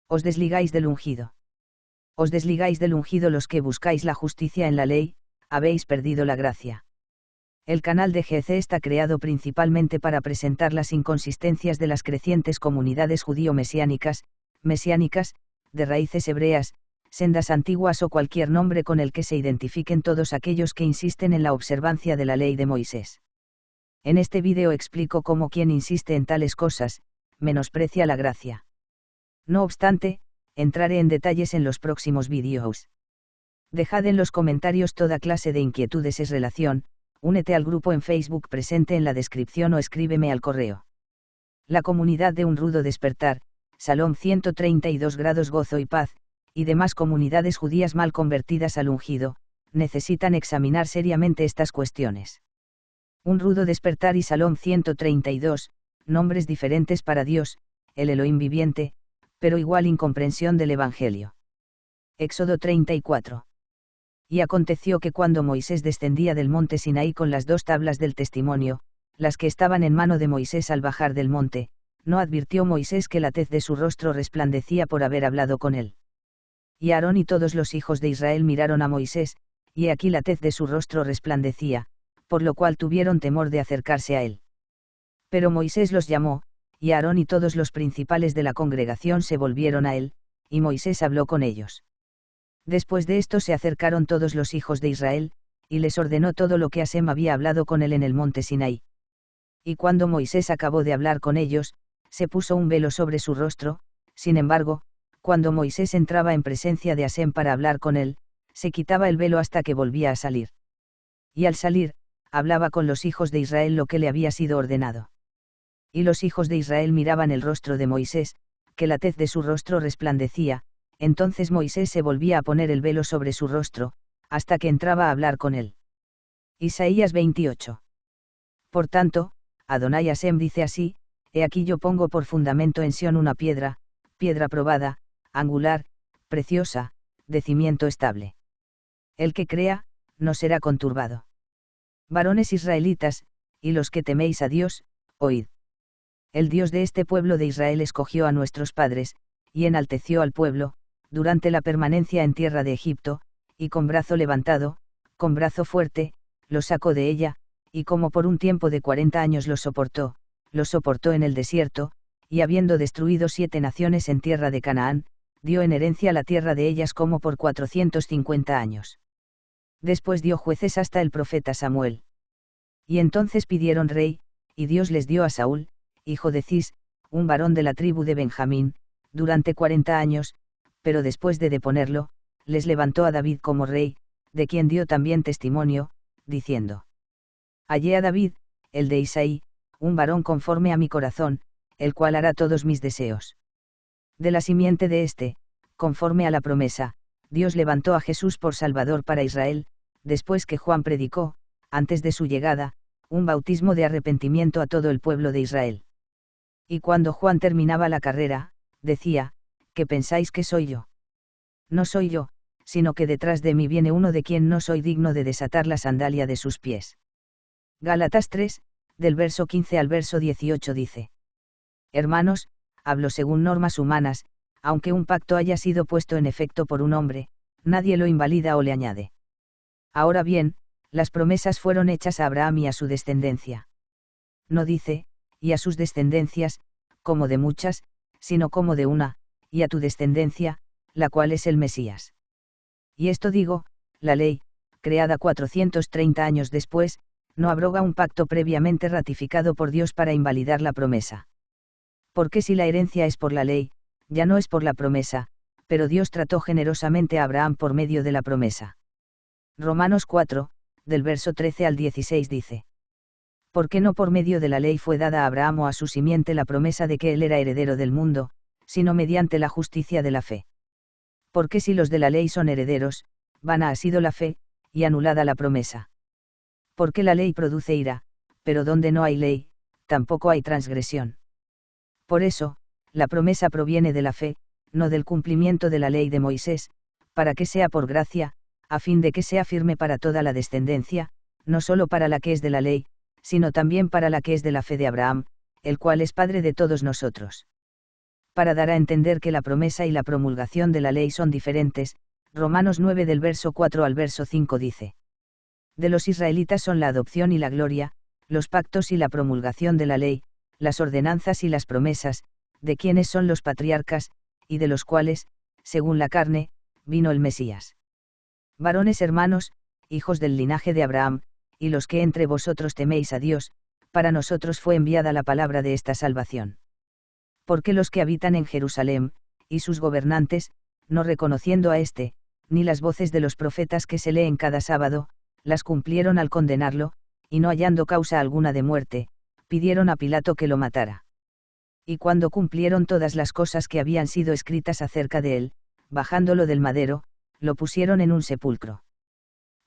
Os desligáis del ungido. Os desligáis del ungido los que buscáis la justicia en la ley, habéis perdido la gracia. El canal de GC está creado principalmente para presentar las inconsistencias de las crecientes comunidades judío-mesiánicas, de raíces hebreas, sendas antiguas o cualquier nombre con el que se identifiquen todos aquellos que insisten en la observancia de la ley de Moisés. En este vídeo explico cómo quien insiste en tales cosas, menosprecia la gracia. No obstante, entraré en detalles en los próximos vídeos. Dejad en los comentarios toda clase de inquietudes en relación, únete al grupo en Facebook presente en la descripción o escríbeme al correo. La comunidad de Un Rudo Despertar, Salón 132 grados Gozo y Paz, y demás comunidades judías mal convertidas al ungido, necesitan examinar seriamente estas cuestiones. Un Rudo Despertar y Salón 132, nombres diferentes para Dios, el Elohim viviente, pero igual incomprensión del Evangelio. Éxodo 34. Y aconteció que cuando Moisés descendía del monte Sinaí con las 2 tablas del testimonio, las que estaban en mano de Moisés al bajar del monte, no advirtió Moisés que la tez de su rostro resplandecía por haber hablado con él. Y Aarón y todos los hijos de Israel miraron a Moisés, y aquí la tez de su rostro resplandecía, por lo cual tuvieron temor de acercarse a él. Pero Moisés los llamó, y Aarón y todos los principales de la congregación se volvieron a él, y Moisés habló con ellos. Después de esto se acercaron todos los hijos de Israel, y les ordenó todo lo que Hasem había hablado con él en el monte Sinaí. Y cuando Moisés acabó de hablar con ellos, se puso un velo sobre su rostro. Sin embargo, cuando Moisés entraba en presencia de Hasem para hablar con él, se quitaba el velo hasta que volvía a salir. Y al salir, hablaba con los hijos de Israel lo que le había sido ordenado. Y los hijos de Israel miraban el rostro de Moisés, que la tez de su rostro resplandecía. Entonces Moisés se volvía a poner el velo sobre su rostro, hasta que entraba a hablar con él. Isaías 28. Por tanto, Adonai Hasem dice así: He aquí yo pongo por fundamento en Sión una piedra probada, angular, preciosa, de cimiento estable. El que crea, no será conturbado. Varones israelitas, y los que teméis a Dios, oíd. El Dios de este pueblo de Israel escogió a nuestros padres, y enalteció al pueblo, durante la permanencia en tierra de Egipto, y con brazo levantado, con brazo fuerte, los sacó de ella, y como por un tiempo de 40 años los soportó en el desierto, y habiendo destruido 7 naciones en tierra de Canaán, dio en herencia la tierra de ellas como por 450 años. Después dio jueces hasta el profeta Samuel. Y entonces pidieron rey, y Dios les dio a Saúl, hijo de Cis, un varón de la tribu de Benjamín, durante 40 años, pero después de deponerlo, les levantó a David como rey, de quien dio también testimonio, diciendo: Hallé a David, el de Isaí, un varón conforme a mi corazón, el cual hará todos mis deseos. De la simiente de éste, conforme a la promesa, Dios levantó a Jesús por Salvador para Israel, después que Juan predicó, antes de su llegada, un bautismo de arrepentimiento a todo el pueblo de Israel. Y cuando Juan terminaba la carrera, decía: ¿Qué pensáis que soy yo? No soy yo, sino que detrás de mí viene uno de quien no soy digno de desatar la sandalia de sus pies. Gálatas 3, del verso 15 al verso 18 dice: Hermanos, hablo según normas humanas, aunque un pacto haya sido puesto en efecto por un hombre, nadie lo invalida o le añade. Ahora bien, las promesas fueron hechas a Abraham y a su descendencia. No dice, y a sus descendencias, como de muchas, sino como de una, y a tu descendencia, la cual es el Mesías. Y esto digo: la ley, creada 430 años después, no abroga un pacto previamente ratificado por Dios para invalidar la promesa. Porque si la herencia es por la ley, ya no es por la promesa, pero Dios trató generosamente a Abraham por medio de la promesa. Romanos 4, del verso 13 al 16 dice: Porque no por medio de la ley fue dada a Abraham o a su simiente la promesa de que él era heredero del mundo, sino mediante la justicia de la fe. Porque si los de la ley son herederos, vana ha sido la fe, y anulada la promesa. Porque la ley produce ira, pero donde no hay ley, tampoco hay transgresión. Por eso, la promesa proviene de la fe, no del cumplimiento de la ley de Moisés, para que sea por gracia, a fin de que sea firme para toda la descendencia, no solo para la que es de la ley, sino también para la que es de la fe de Abraham, el cual es padre de todos nosotros. para dar a entender que la promesa y la promulgación de la ley son diferentes. Romanos 9 del verso 4 al verso 5 dice: de los israelitas son la adopción y la gloria, los pactos y la promulgación de la ley, las ordenanzas y las promesas, de quienes son los patriarcas, y de los cuales, según la carne, vino el Mesías. Varones hermanos, hijos del linaje de Abraham, y los que entre vosotros teméis a Dios, para nosotros fue enviada la palabra de esta salvación. Porque los que habitan en Jerusalén, y sus gobernantes, no reconociendo a éste, ni las voces de los profetas que se leen cada sábado, las cumplieron al condenarlo, y no hallando causa alguna de muerte, pidieron a Pilato que lo matara. Y cuando cumplieron todas las cosas que habían sido escritas acerca de él, bajándolo del madero, lo pusieron en un sepulcro.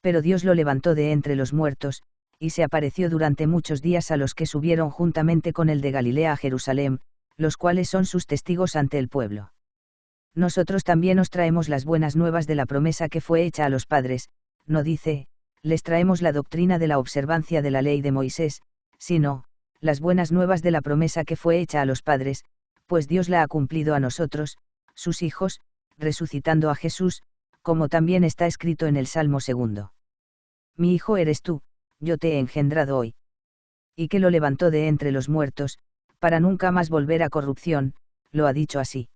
Pero Dios lo levantó de entre los muertos, y se apareció durante muchos días a los que subieron juntamente con él de Galilea a Jerusalén, los cuales son sus testigos ante el pueblo. Nosotros también os traemos las buenas nuevas de la promesa que fue hecha a los padres, no dice, les traemos la doctrina de la observancia de la ley de Moisés, sino, las buenas nuevas de la promesa que fue hecha a los padres, pues Dios la ha cumplido a nosotros, sus hijos, resucitando a Jesús, como también está escrito en el Salmo 2. Mi hijo eres tú, yo te he engendrado hoy. Y que lo levantó de entre los muertos, para nunca más volver a corrupción, lo ha dicho así.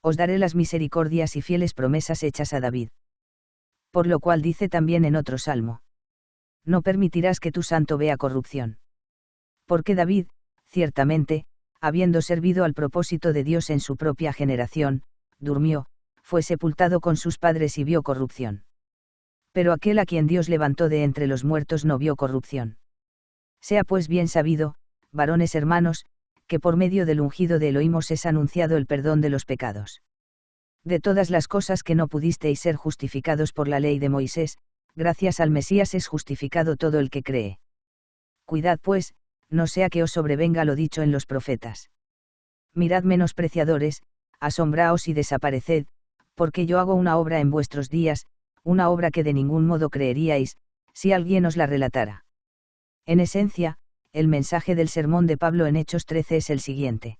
Os daré las misericordias y fieles promesas hechas a David. Por lo cual dice también en otro salmo: no permitirás que tu santo vea corrupción. Porque David, ciertamente, habiendo servido al propósito de Dios en su propia generación, durmió, fue sepultado con sus padres y vio corrupción. Pero aquel a quien Dios levantó de entre los muertos no vio corrupción. Sea pues bien sabido, varones hermanos, que por medio del ungido de Elohim os es anunciado el perdón de los pecados. De todas las cosas que no pudisteis ser justificados por la ley de Moisés, gracias al Mesías es justificado todo el que cree. Cuidad pues, no sea que os sobrevenga lo dicho en los profetas. Mirad menospreciadores, asombraos y desapareced, porque yo hago una obra en vuestros días, una obra que de ningún modo creeríais, si alguien os la relatara. En esencia, el mensaje del sermón de Pablo en Hechos 13 es el siguiente.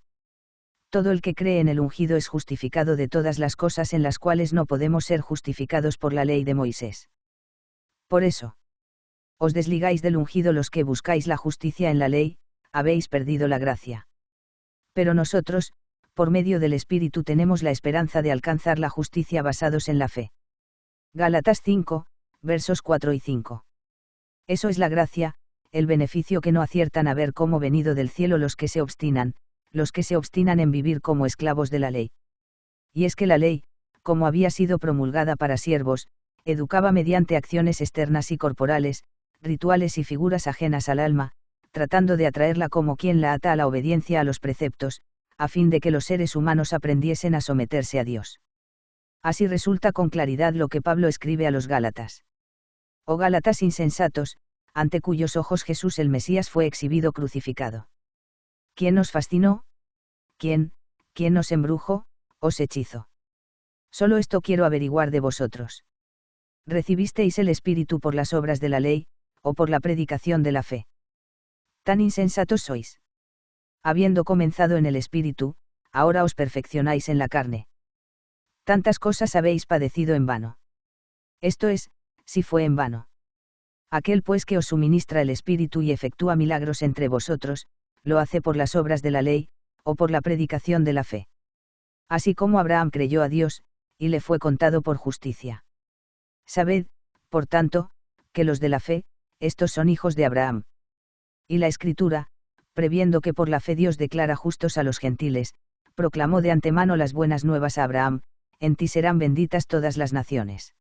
Todo el que cree en el ungido es justificado de todas las cosas en las cuales no podemos ser justificados por la ley de Moisés. Por eso, os desligáis del ungido los que buscáis la justicia en la ley, habéis perdido la gracia. Pero nosotros, por medio del Espíritu tenemos la esperanza de alcanzar la justicia basados en la fe. Gálatas 5, versos 4 y 5. Eso es la gracia, el beneficio que no aciertan a ver cómo venido del cielo los que se obstinan en vivir como esclavos de la ley. Y es que la ley, como había sido promulgada para siervos, educaba mediante acciones externas y corporales, rituales y figuras ajenas al alma, tratando de atraerla como quien la ata a la obediencia a los preceptos, a fin de que los seres humanos aprendiesen a someterse a Dios. Así resulta con claridad lo que Pablo escribe a los Gálatas. Oh Gálatas insensatos, ante cuyos ojos Jesús el Mesías fue exhibido crucificado. ¿Quién os fascinó? ¿Quién os embrujó, os hechizó? Solo esto quiero averiguar de vosotros. ¿Recibisteis el Espíritu por las obras de la ley, o por la predicación de la fe? Tan insensatos sois. Habiendo comenzado en el Espíritu, ahora os perfeccionáis en la carne. Tantas cosas habéis padecido en vano. Esto es, si fue en vano. Aquel pues que os suministra el Espíritu y efectúa milagros entre vosotros, lo hace por las obras de la ley, o por la predicación de la fe. Así como Abraham creyó a Dios, y le fue contado por justicia. Sabed, por tanto, que los de la fe, estos son hijos de Abraham. Y la Escritura, previendo que por la fe Dios declara justos a los gentiles, proclamó de antemano las buenas nuevas a Abraham: en ti serán benditas todas las naciones.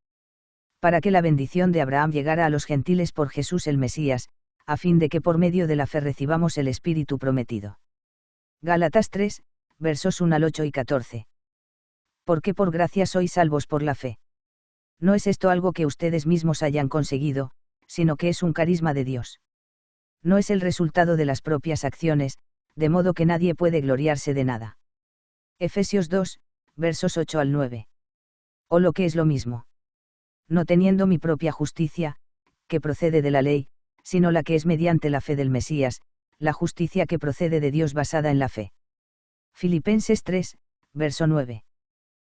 Para que la bendición de Abraham llegara a los gentiles por Jesús el Mesías, a fin de que por medio de la fe recibamos el Espíritu prometido. Gálatas 3, versos 1 al 8 y 14. Porque por gracia sois salvos por la fe. No es esto algo que ustedes mismos hayan conseguido, sino que es un carisma de Dios. No es el resultado de las propias acciones, de modo que nadie puede gloriarse de nada. Efesios 2, versos 8 al 9. O lo que es lo mismo. No teniendo mi propia justicia, que procede de la ley, sino la que es mediante la fe del Mesías, la justicia que procede de Dios basada en la fe. Filipenses 3, verso 9.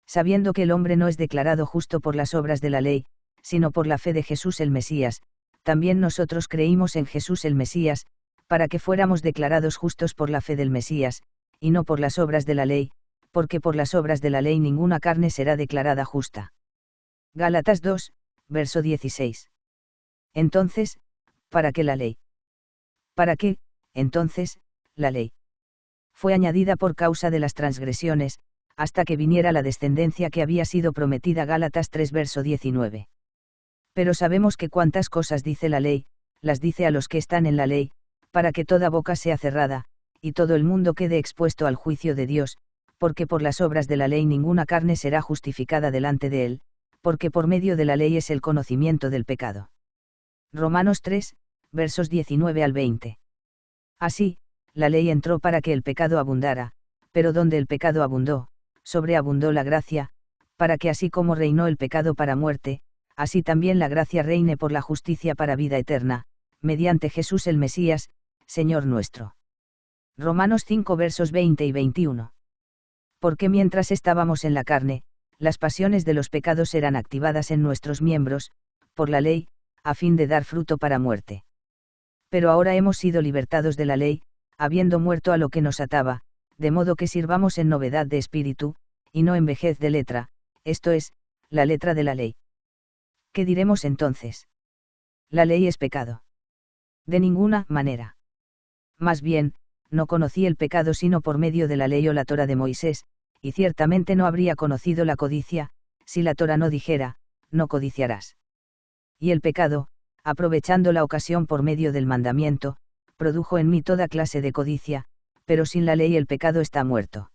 Sabiendo que el hombre no es declarado justo por las obras de la ley, sino por la fe de Jesús el Mesías, también nosotros creímos en Jesús el Mesías, para que fuéramos declarados justos por la fe del Mesías, y no por las obras de la ley, porque por las obras de la ley ninguna carne será declarada justa. Gálatas 2, verso 16. Entonces, ¿para qué la ley? ¿Para qué, entonces, la ley? Fue añadida por causa de las transgresiones, hasta que viniera la descendencia que había sido prometida. Gálatas 3 verso 19. Pero sabemos que cuantas cosas dice la ley, las dice a los que están en la ley, para que toda boca sea cerrada, y todo el mundo quede expuesto al juicio de Dios, porque por las obras de la ley ninguna carne será justificada delante de él, porque por medio de la ley es el conocimiento del pecado. Romanos 3, versos 19 al 20. Así, la ley entró para que el pecado abundara, pero donde el pecado abundó, sobreabundó la gracia, para que así como reinó el pecado para muerte, así también la gracia reine por la justicia para vida eterna, mediante Jesús el Mesías, Señor nuestro. Romanos 5 versos 20 y 21. Porque mientras estábamos en la carne, las pasiones de los pecados eran activadas en nuestros miembros, por la ley, a fin de dar fruto para muerte. Pero ahora hemos sido libertados de la ley, habiendo muerto a lo que nos ataba, de modo que sirvamos en novedad de espíritu, y no en vejez de letra, esto es, la letra de la ley. ¿Qué diremos entonces? La ley es pecado. De ninguna manera. Más bien, no conocí el pecado sino por medio de la ley o la Torá de Moisés, y ciertamente no habría conocido la codicia, si la Torá no dijera, no codiciarás. Y el pecado, aprovechando la ocasión por medio del mandamiento, produjo en mí toda clase de codicia, pero sin la ley el pecado está muerto.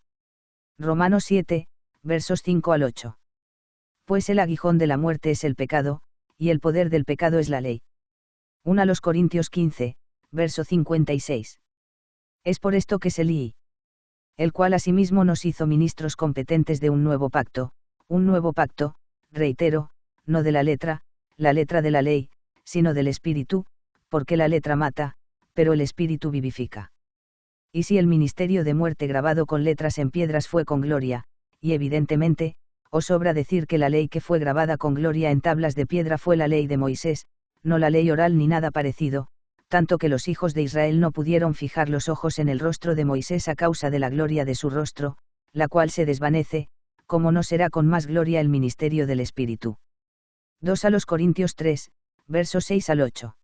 Romanos 7, versos 5 al 8. Pues el aguijón de la muerte es el pecado, y el poder del pecado es la ley. 1 a los Corintios 15, verso 56. Es por esto que se leí. El cual asimismo nos hizo ministros competentes de un nuevo pacto, reitero, no de la letra de la ley, sino del espíritu, porque la letra mata, pero el espíritu vivifica. Y si el ministerio de muerte grabado con letras en piedras fue con gloria, y evidentemente, os sobra decir que la ley que fue grabada con gloria en tablas de piedra fue la ley de Moisés, no la ley oral ni nada parecido, tanto que los hijos de Israel no pudieron fijar los ojos en el rostro de Moisés a causa de la gloria de su rostro, la cual se desvanece, como no será con más gloria el ministerio del Espíritu. 2 a los Corintios 3, versos 6 al 8.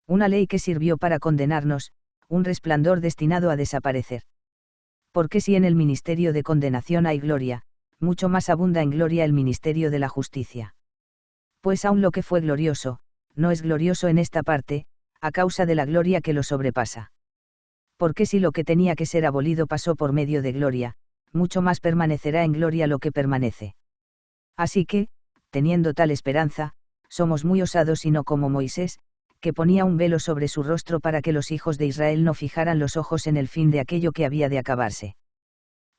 Una ley que sirvió para condenarnos, un resplandor destinado a desaparecer. Porque si en el ministerio de condenación hay gloria, mucho más abunda en gloria el ministerio de la justicia. Pues aun lo que fue glorioso, no es glorioso en esta parte, a causa de la gloria que lo sobrepasa. Porque si lo que tenía que ser abolido pasó por medio de gloria, mucho más permanecerá en gloria lo que permanece. Así que, teniendo tal esperanza, somos muy osados y no como Moisés, que ponía un velo sobre su rostro para que los hijos de Israel no fijaran los ojos en el fin de aquello que había de acabarse.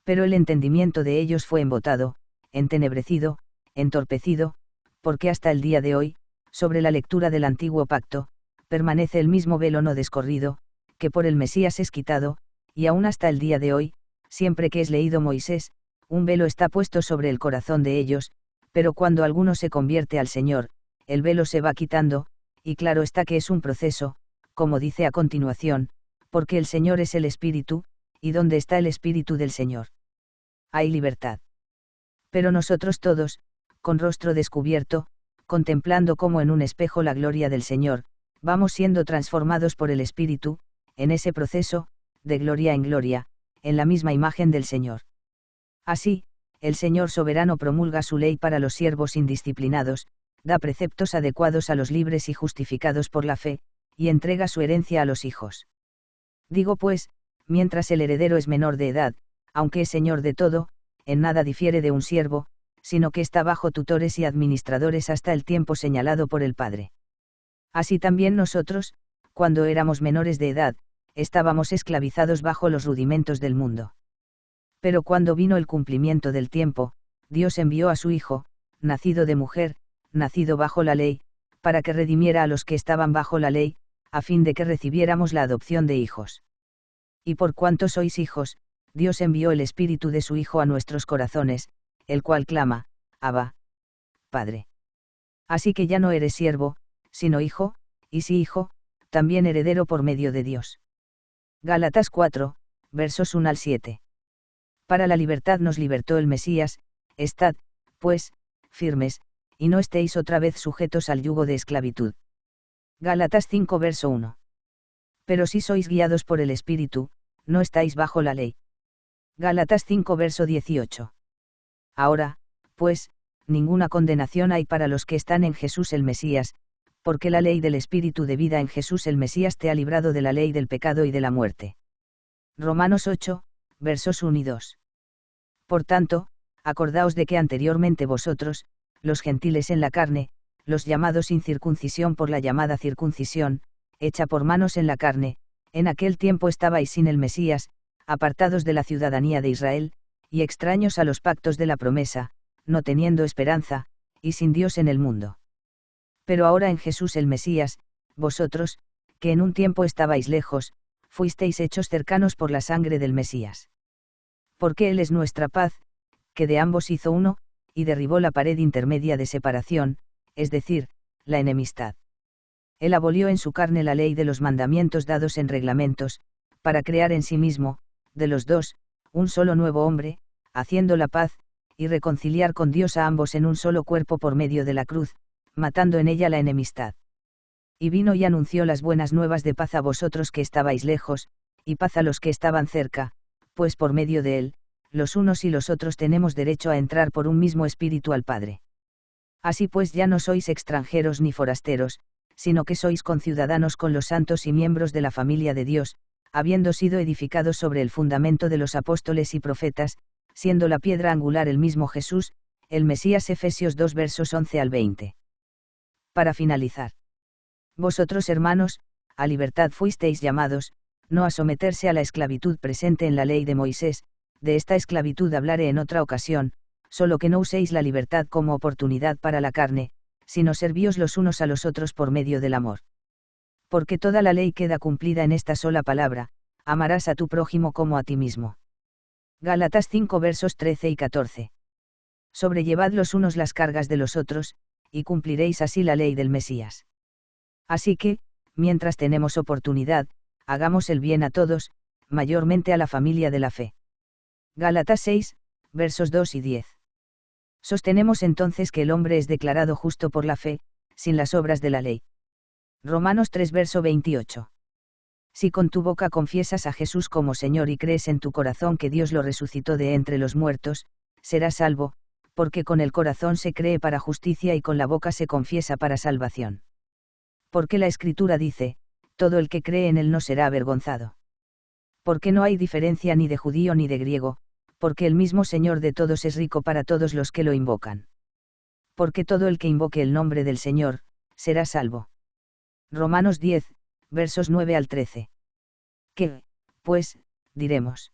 Pero el entendimiento de ellos fue embotado, entenebrecido, entorpecido, porque hasta el día de hoy, sobre la lectura del antiguo pacto, permanece el mismo velo no descorrido, que por el Mesías es quitado, y aún hasta el día de hoy, siempre que es leído Moisés, un velo está puesto sobre el corazón de ellos, pero cuando alguno se convierte al Señor, el velo se va quitando, y claro está que es un proceso, como dice a continuación, porque el Señor es el Espíritu, y donde está el Espíritu del Señor, hay libertad. Pero nosotros todos, con rostro descubierto, contemplando como en un espejo la gloria del Señor, vamos siendo transformados por el Espíritu, en ese proceso, de gloria en gloria, en la misma imagen del Señor. Así, el Señor soberano promulga su ley para los siervos indisciplinados, da preceptos adecuados a los libres y justificados por la fe, y entrega su herencia a los hijos. Digo pues, mientras el heredero es menor de edad, aunque es señor de todo, en nada difiere de un siervo, sino que está bajo tutores y administradores hasta el tiempo señalado por el Padre. Así también nosotros, cuando éramos menores de edad, estábamos esclavizados bajo los rudimentos del mundo. Pero cuando vino el cumplimiento del tiempo, Dios envió a su Hijo, nacido de mujer, nacido bajo la ley, para que redimiera a los que estaban bajo la ley, a fin de que recibiéramos la adopción de hijos. Y por cuanto sois hijos, Dios envió el Espíritu de su Hijo a nuestros corazones, el cual clama, Abba, Padre. Así que ya no eres siervo, sino hijo, y si hijo, también heredero por medio de Dios. Gálatas 4, versos 1 al 7. Para la libertad nos libertó el Mesías, estad, pues, firmes, y no estéis otra vez sujetos al yugo de esclavitud. Gálatas 5 verso 1. Pero si sois guiados por el Espíritu, no estáis bajo la ley. Gálatas 5 verso 18. Ahora, pues, ninguna condenación hay para los que están en Jesús el Mesías, porque la ley del Espíritu de vida en Jesús el Mesías te ha librado de la ley del pecado y de la muerte. Romanos 8, versos 1 y 2. Por tanto, acordaos de que anteriormente vosotros, los gentiles en la carne, los llamados sin circuncisión por la llamada circuncisión, hecha por manos en la carne, en aquel tiempo estabais sin el Mesías, apartados de la ciudadanía de Israel, y extraños a los pactos de la promesa, no teniendo esperanza, y sin Dios en el mundo. Pero ahora en Jesús el Mesías, vosotros, que en un tiempo estabais lejos, fuisteis hechos cercanos por la sangre del Mesías. Porque Él es nuestra paz, que de ambos hizo uno, y derribó la pared intermedia de separación, es decir, la enemistad. Él abolió en su carne la ley de los mandamientos dados en reglamentos, para crear en sí mismo, de los dos, un solo nuevo hombre, haciendo la paz, y reconciliar con Dios a ambos en un solo cuerpo por medio de la cruz, matando en ella la enemistad. Y vino y anunció las buenas nuevas de paz a vosotros que estabais lejos, y paz a los que estaban cerca, pues por medio de él, los unos y los otros tenemos derecho a entrar por un mismo espíritu al Padre. Así pues ya no sois extranjeros ni forasteros, sino que sois conciudadanos con los santos y miembros de la familia de Dios, habiendo sido edificados sobre el fundamento de los apóstoles y profetas, siendo la piedra angular el mismo Jesús, el Mesías. Efesios 2 versos 11 al 20. Para finalizar. Vosotros, hermanos, a libertad fuisteis llamados, no a someterse a la esclavitud presente en la ley de Moisés, de esta esclavitud hablaré en otra ocasión, solo que no uséis la libertad como oportunidad para la carne, sino servíos los unos a los otros por medio del amor. Porque toda la ley queda cumplida en esta sola palabra, amarás a tu prójimo como a ti mismo. Gálatas 5 versos 13 y 14. Sobrellevad los unos las cargas de los otros, y cumpliréis así la ley del Mesías. Así que, mientras tenemos oportunidad, hagamos el bien a todos, mayormente a la familia de la fe. Gálatas 6, versos 2 y 10. Sostenemos entonces que el hombre es declarado justo por la fe, sin las obras de la ley. Romanos 3 verso 28. Si con tu boca confiesas a Jesús como Señor y crees en tu corazón que Dios lo resucitó de entre los muertos, serás salvo, porque con el corazón se cree para justicia y con la boca se confiesa para salvación. Porque la Escritura dice, todo el que cree en él no será avergonzado. Porque no hay diferencia ni de judío ni de griego, porque el mismo Señor de todos es rico para todos los que lo invocan. Porque todo el que invoque el nombre del Señor, será salvo. Romanos 10, versos 9 al 13. ¿Qué, pues, diremos?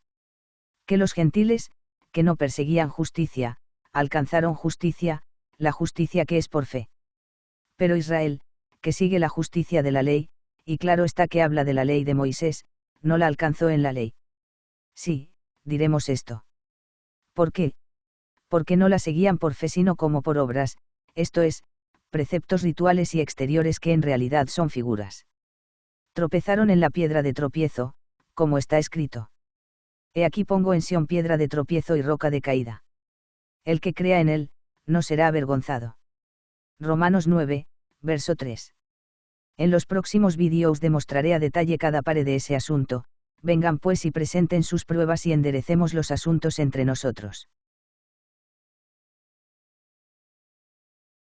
Que los gentiles, que no perseguían justicia, alcanzaron justicia, la justicia que es por fe. Pero Israel, que sigue la justicia de la ley, y claro está que habla de la ley de Moisés, no la alcanzó en la ley. Sí, diremos esto. ¿Por qué? Porque no la seguían por fe sino como por obras, esto es, preceptos rituales y exteriores que en realidad son figuras. Tropezaron en la piedra de tropiezo, como está escrito. He aquí pongo en Sión piedra de tropiezo y roca de caída. El que crea en él, no será avergonzado. Romanos 9, verso 3. En los próximos vídeos demostraré a detalle cada parte de ese asunto, vengan pues y presenten sus pruebas y enderecemos los asuntos entre nosotros.